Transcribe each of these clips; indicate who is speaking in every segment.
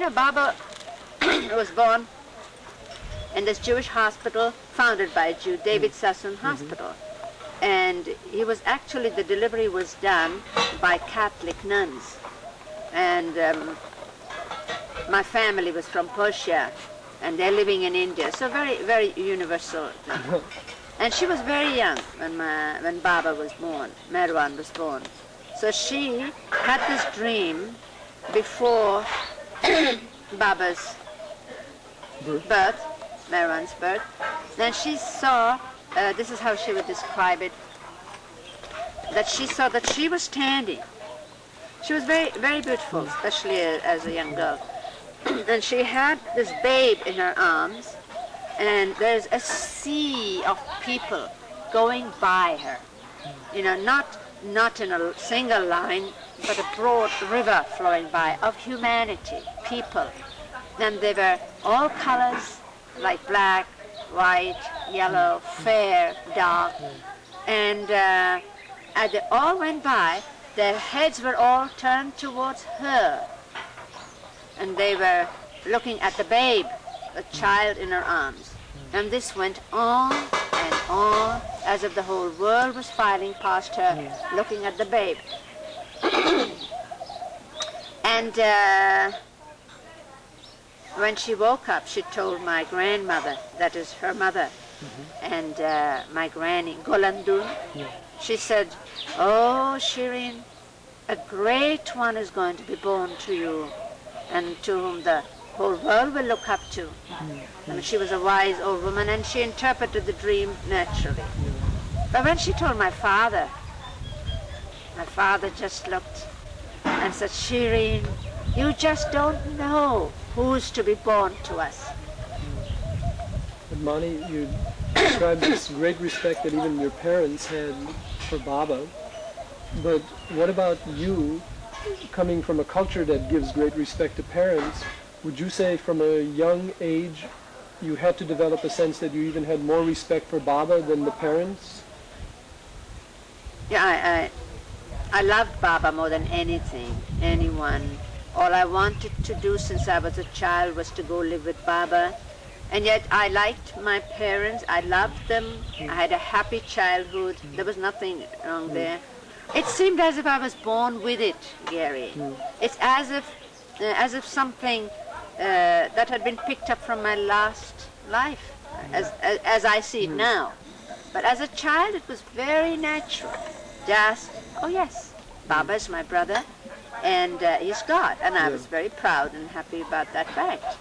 Speaker 1: Yeah, Baba was born in this Jewish hospital founded by a Jew, David Sassoon Hospital. And he was actually, the delivery was done by Catholic nuns. And my family was from Persia, and they're living in India, so very, very universal thing. And she was very young when Baba was born, Meherazad was born. So she had this dream before Baba's birth, Meherazad's birth. Then she saw, this is how she would describe it, that she saw that she was standing. She was very, very beautiful, especially as a young girl. And she had this babe in her arms, and there's a sea of people going by her. You know, not in a single line, but a broad river flowing by of humanity, people. And they were all colors, like black, white, yellow, fair, dark. And as they all went by, their heads were all turned towards her. And they were looking at the babe, the child in her arms. And this went on and on, as if the whole world was filing past her, looking at the babe. And when she woke up, she told my grandmother, that is her mother, and my granny, Golandun, she said, "Oh, Shireen, a great one is going to be born to you, and to whom the whole world will look up to." I mean, she was a wise old woman, and she interpreted the dream naturally. But when she told my father just looked and said, "Shireen, you just don't know who's to be born to us."
Speaker 2: But Mani, you described this great respect that even your parents had for Baba. But what about you, coming from a culture that gives great respect to parents? Would you say from a young age you had to develop a sense that you even had more respect for Baba than the parents?
Speaker 1: Yeah, I loved Baba more than anything, anyone. All I wanted to do since I was a child was to go live with Baba. And yet I liked my parents, I loved them, I had a happy childhood, there was nothing wrong there. It seemed as if I was born with it, Gary. It's as if something that had been picked up from my last life, as I see it now. But as a child, it was very natural. Just, oh yes, Baba is my brother, and he's God. And I was very proud and happy about that fact.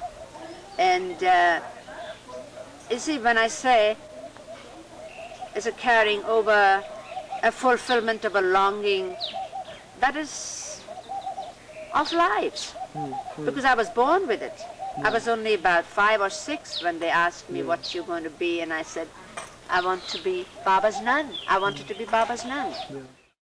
Speaker 1: And you see, when I say it's a carrying over, a fulfillment of a longing, that is of lives, because I was born with it. I was only about 5 or 6 when they asked me what you're going to be, and I said, I want to be Baba's nun. I wanted to be Baba's nun.